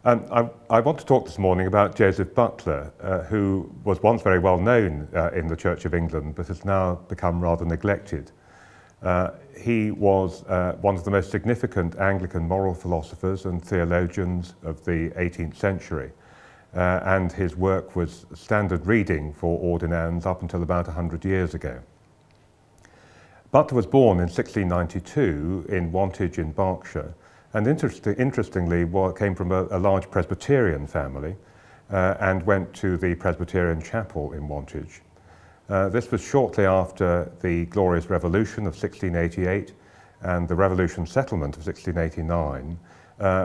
I want to talk this morning about Joseph Butler, who was once very well known in the Church of England, but has now become rather neglected. He was one of the most significant Anglican moral philosophers and theologians of the 18th century, and his work was standard reading for ordinands up until about 100 years ago. Butler was born in 1692 in Wantage in Berkshire, and interestingly came from a large Presbyterian family and went to the Presbyterian chapel in Wantage. This was shortly after the Glorious Revolution of 1688 and the Revolution Settlement of 1689,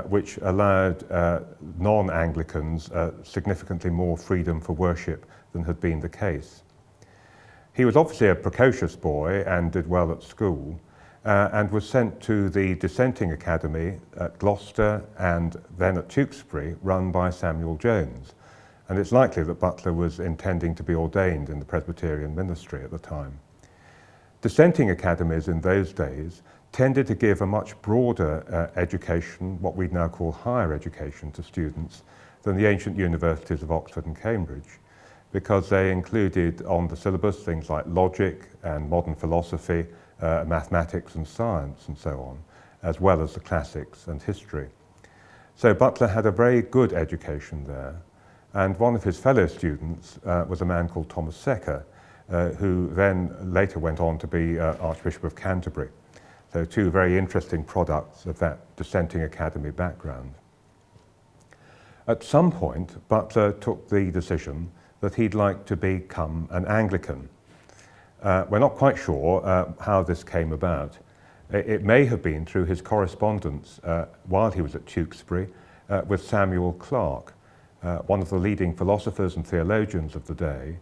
which allowed non-Anglicans significantly more freedom for worship than had been the case. He was obviously a precocious boy and did well at school, and was sent to the Dissenting Academy at Gloucester and then at Tewkesbury, run by Samuel Jones. And it's likely that Butler was intending to be ordained in the Presbyterian ministry at the time. Dissenting academies in those days tended to give a much broader education, what we'd now call higher education, to students than the ancient universities of Oxford and Cambridge, because they included on the syllabus things like logic and modern philosophy, mathematics and science and so on, as well as the classics and history. So Butler had a very good education there, and one of his fellow students was a man called Thomas Secker, who then later went on to be Archbishop of Canterbury. So two very interesting products of that dissenting academy background. At some point, Butler took the decision that he'd like to become an Anglican. We're not quite sure how this came about. It may have been through his correspondence while he was at Tewkesbury with Samuel Clarke, one of the leading philosophers and theologians of the day,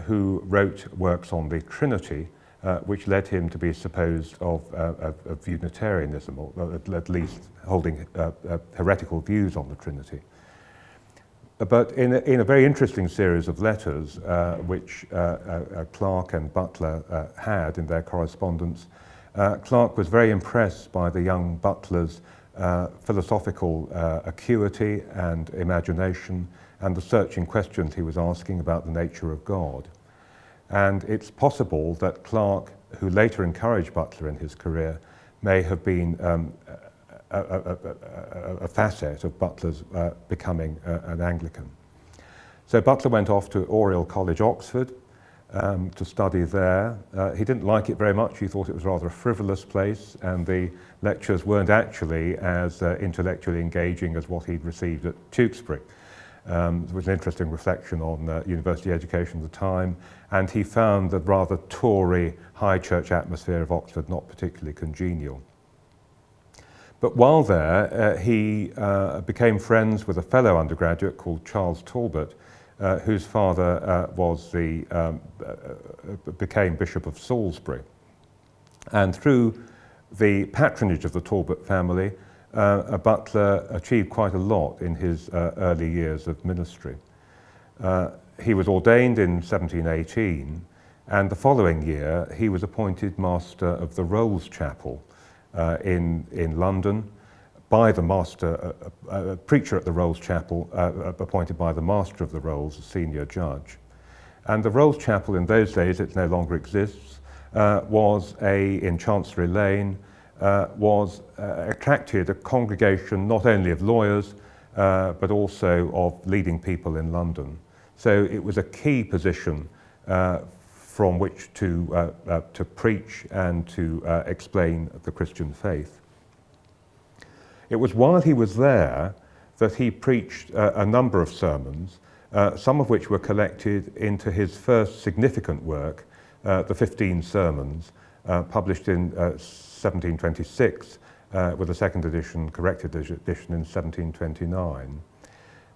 who wrote works on the Trinity, which led him to be supposed of Unitarianism, or at least holding heretical views on the Trinity. But in a very interesting series of letters which Clarke and Butler had in their correspondence, Clarke was very impressed by the young Butler's philosophical acuity and imagination and the searching questions he was asking about the nature of God. And it's possible that Clarke, who later encouraged Butler in his career, may have been a facet of Butler's becoming an Anglican. So Butler went off to Oriel College, Oxford, to study there. He didn't like it very much. He thought it was rather a frivolous place, and the lectures weren't actually as intellectually engaging as what he'd received at Tewkesbury. It was an interesting reflection on university education at the time, and he found the rather Tory high church atmosphere of Oxford not particularly congenial. But while there, he became friends with a fellow undergraduate called Charles Talbot, whose father became Bishop of Salisbury. And through the patronage of the Talbot family, Butler achieved quite a lot in his early years of ministry. He was ordained in 1718, and the following year he was appointed Master of the Rolls Chapel in London by the master, preacher at the Rolls Chapel, appointed by the Master of the Rolls, a senior judge. And the Rolls Chapel in those days, it no longer exists, was in Chancery Lane, attracted a congregation not only of lawyers, but also of leading people in London. So it was a key position from which to preach and to explain the Christian faith. It was while he was there that he preached a number of sermons, some of which were collected into his first significant work, the 15 Sermons, published in 1726, with a second edition, corrected edition, in 1729.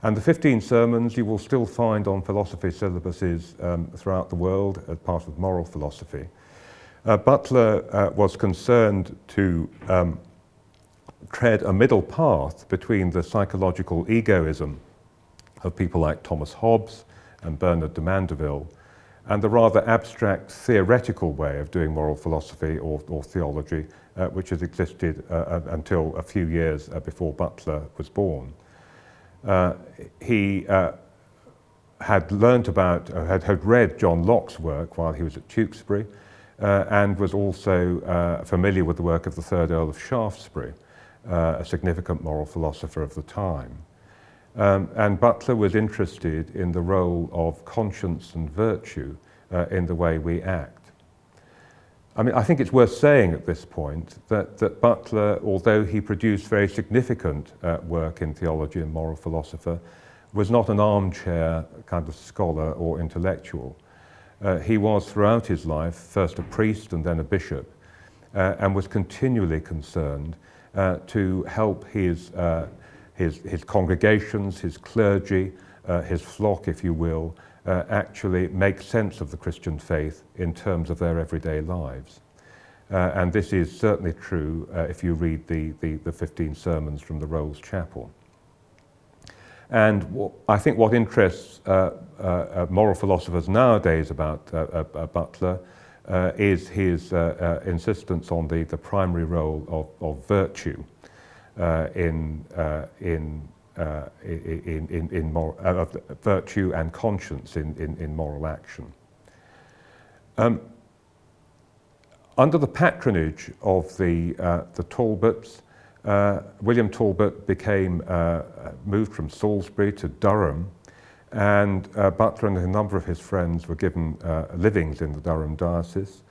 And the 15 sermons you will still find on philosophy syllabuses throughout the world as part of moral philosophy. Butler was concerned to tread a middle path between the psychological egoism of people like Thomas Hobbes and Bernard de Mandeville and the rather abstract theoretical way of doing moral philosophy or theology which has existed until a few years before Butler was born. He had learnt about, had read John Locke's work while he was at Tewkesbury, and was also familiar with the work of the third Earl of Shaftesbury, a significant moral philosopher of the time. And Butler was interested in the role of conscience and virtue in the way we act. I mean, I think it's worth saying at this point that Butler, although he produced very significant work in theology and moral philosopher, was not an armchair kind of scholar or intellectual. He was throughout his life first a priest and then a bishop, and was continually concerned to help his congregations, his clergy, his flock, if you will, actually make sense of the Christian faith in terms of their everyday lives. And this is certainly true if you read the 15 sermons from the Rolls Chapel. And I think what interests moral philosophers nowadays about Butler is his insistence on the primary role of virtue virtue and conscience in moral action. Under the patronage of the Talbots, William Talbot became moved from Salisbury to Durham, and Butler and a number of his friends were given livings in the Durham diocese,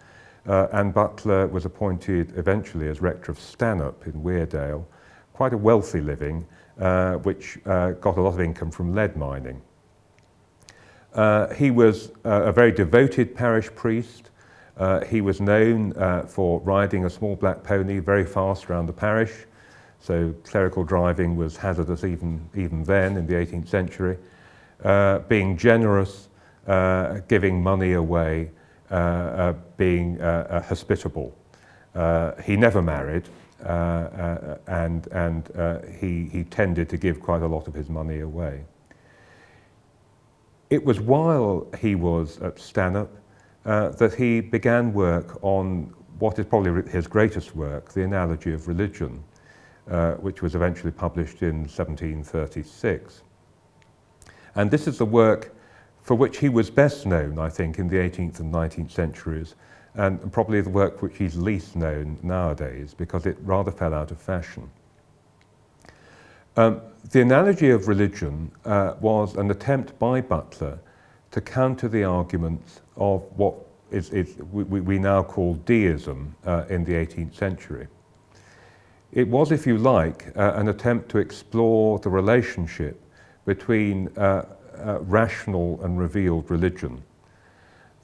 and Butler was appointed eventually as rector of Stanhope in Weardale, quite a wealthy living, which got a lot of income from lead mining. He was a very devoted parish priest. He was known for riding a small black pony very fast around the parish, so clerical driving was hazardous even then in the 18th century. Being generous, giving money away, being hospitable. He never married, and he tended to give quite a lot of his money away. It was while he was at Stanhope that he began work on what is probably his greatest work, The Analogy of Religion, which was eventually published in 1736. And this is the work for which he was best known, I think, in the 18th and 19th centuries, and probably the work which he's least known nowadays, because it rather fell out of fashion. The Analogy of Religion was an attempt by Butler to counter the arguments of what we now call deism in the 18th century. It was, if you like, an attempt to explore the relationship between rational and revealed religion.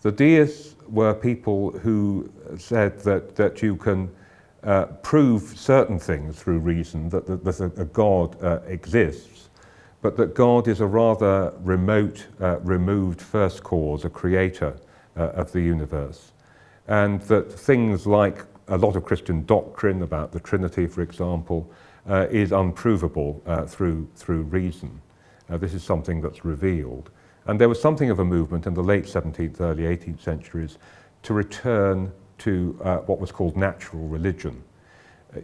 The deists were people who said that you can prove certain things through reason, that a God exists, but that God is a rather remote, removed first cause, a creator of the universe, and that things like a lot of Christian doctrine about the Trinity, for example, is unprovable through reason. This is something that's revealed. And there was something of a movement in the late 17th, early 18th centuries to return to what was called natural religion.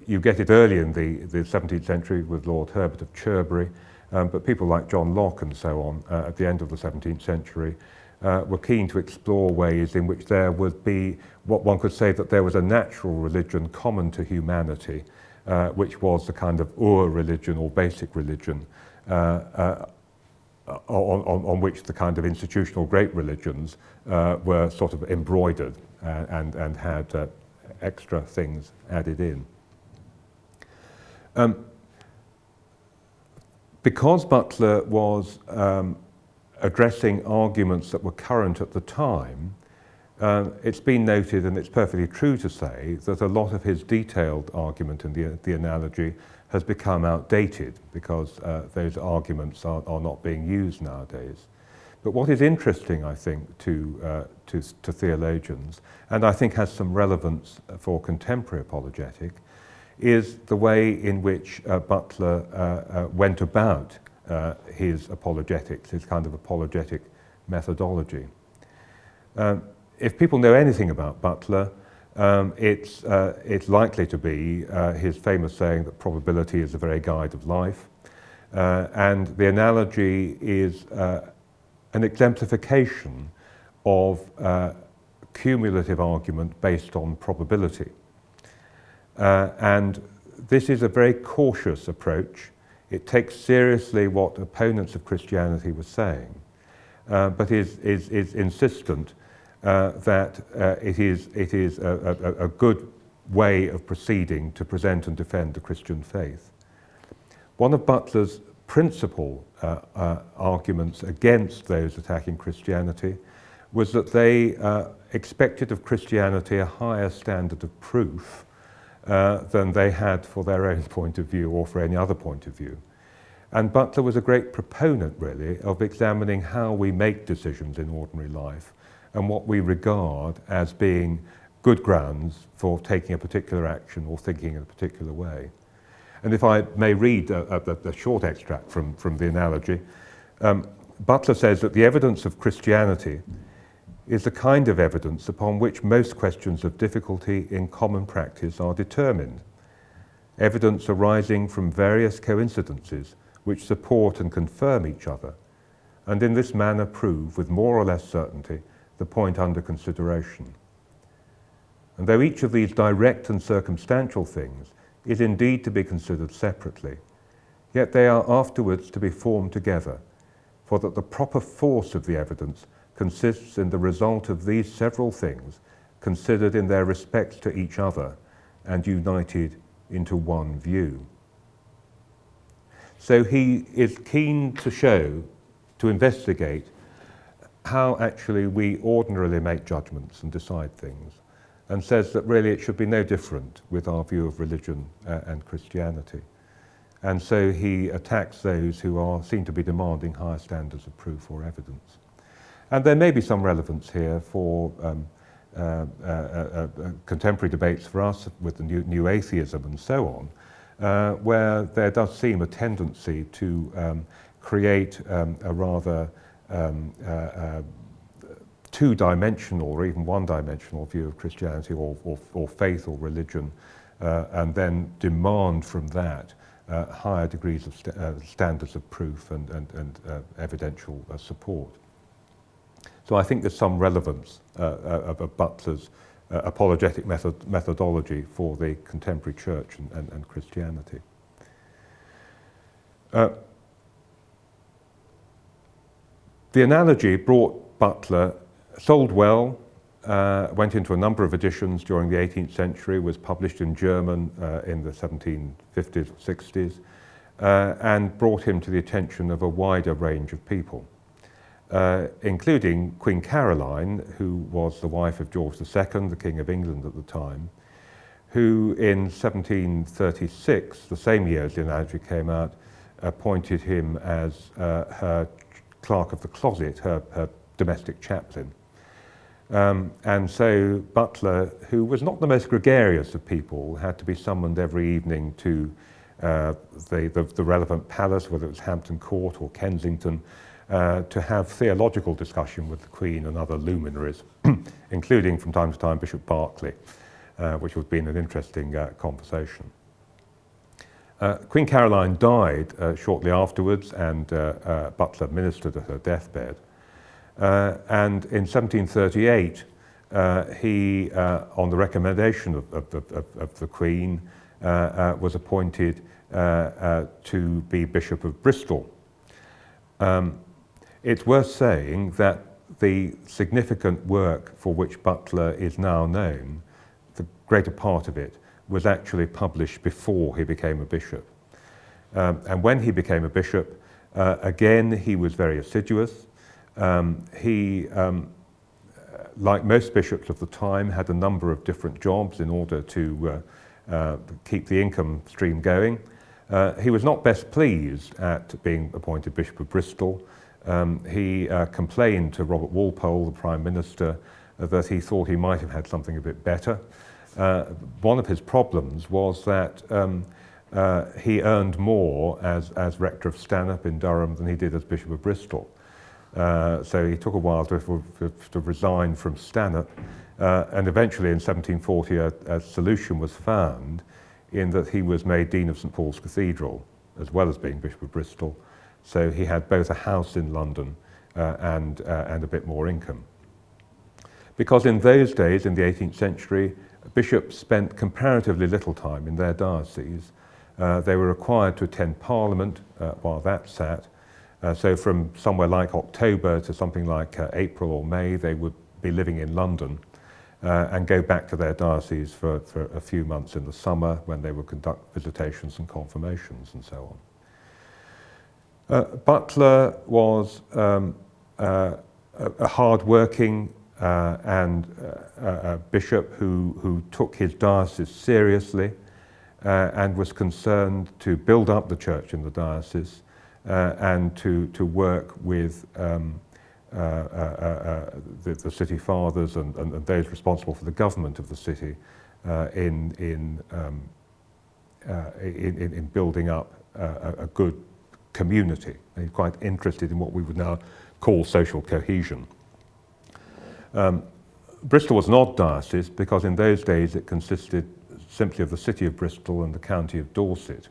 You get it early in the 17th century with Lord Herbert of Cherbury, but people like John Locke and so on at the end of the 17th century were keen to explore ways in which there would be what one could say that there was a natural religion common to humanity, which was the kind of religion or basic religion on which the kind of institutional great religions were sort of embroidered and had extra things added in. Because Butler was addressing arguments that were current at the time, it's been noted, and it's perfectly true to say, that a lot of his detailed argument in the analogy has become outdated because those arguments are not being used nowadays. But what is interesting, I think, to theologians, and I think has some relevance for contemporary apologetic, is the way in which Butler went about his apologetics, his kind of apologetic methodology. If people know anything about Butler, it's likely to be his famous saying that probability is the very guide of life. And the analogy is an exemplification of cumulative argument based on probability. And this is a very cautious approach. It takes seriously what opponents of Christianity were saying, but is insistent that it is a good way of proceeding to present and defend the Christian faith. One of Butler's principal arguments against those attacking Christianity was that they expected of Christianity a higher standard of proof than they had for their own point of view or for any other point of view. And Butler was a great proponent, really, of examining how we make decisions in ordinary life and what we regard as being good grounds for taking a particular action or thinking in a particular way. And if I may read a short extract from the analogy, Butler says that the evidence of Christianity is the kind of evidence upon which most questions of difficulty in common practice are determined. Evidence arising from various coincidences which support and confirm each other, and in this manner prove with more or less certainty the point under consideration. And though each of these direct and circumstantial things is indeed to be considered separately, yet they are afterwards to be formed together, for that the proper force of the evidence consists in the result of these several things considered in their respects to each other and united into one view. So he is keen to show, to investigate, how actually we ordinarily make judgments and decide things, and says that really it should be no different with our view of religion and Christianity. And so he attacks those who seem to be demanding higher standards of proof or evidence. And there may be some relevance here for contemporary debates for us with the new atheism and so on, where there does seem a tendency to create a rather two-dimensional or even one-dimensional view of Christianity or faith or religion, and then demand from that higher degrees of standards of proof and evidential support. So I think there's some relevance of Butler's apologetic methodology for the contemporary church and Christianity. The analogy brought Butler, sold well, went into a number of editions during the 18th century, was published in German in the 1750s or 60s, and brought him to the attention of a wider range of people. Including Queen Caroline, who was the wife of George II, the King of England at the time, who in 1736, the same year as the analogy came out, appointed him as her clerk of the closet, her domestic chaplain. And so Butler, who was not the most gregarious of people, had to be summoned every evening to the relevant palace, whether it was Hampton Court or Kensington, to have theological discussion with the Queen and other luminaries, including from time to time Bishop Berkeley, which has been an interesting conversation. Queen Caroline died shortly afterwards, and Butler ministered at her deathbed. And in 1738, he, on the recommendation of the Queen, was appointed to be Bishop of Bristol. It's worth saying that the significant work for which Butler is now known, the greater part of it, was actually published before he became a bishop. And when he became a bishop, again, he was very assiduous. He, like most bishops of the time, had a number of different jobs in order to keep the income stream going. He was not best pleased at being appointed Bishop of Bristol. He complained to Robert Walpole, the Prime Minister, that he thought he might have had something a bit better. One of his problems was that he earned more as rector of Stanhope in Durham than he did as Bishop of Bristol. So he took a while to resign from Stanhope, and eventually in 1740 a solution was found in that he was made Dean of St Paul's Cathedral, as well as being Bishop of Bristol. So he had both a house in London and a bit more income. Because in those days, in the 18th century, bishops spent comparatively little time in their diocese. They were required to attend Parliament while that sat. So from somewhere like October to something like April or May, they would be living in London and go back to their diocese for a few months in the summer when they would conduct visitations and confirmations and so on. Butler was a hard-working a bishop who took his diocese seriously and was concerned to build up the church in the diocese and to work with the city fathers and those responsible for the government of the city in building up a good community. He's quite interested in what we would now call social cohesion. Bristol was an odd diocese because in those days it consisted simply of the city of Bristol and the county of Dorset,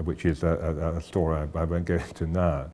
which is a story I won't go into now.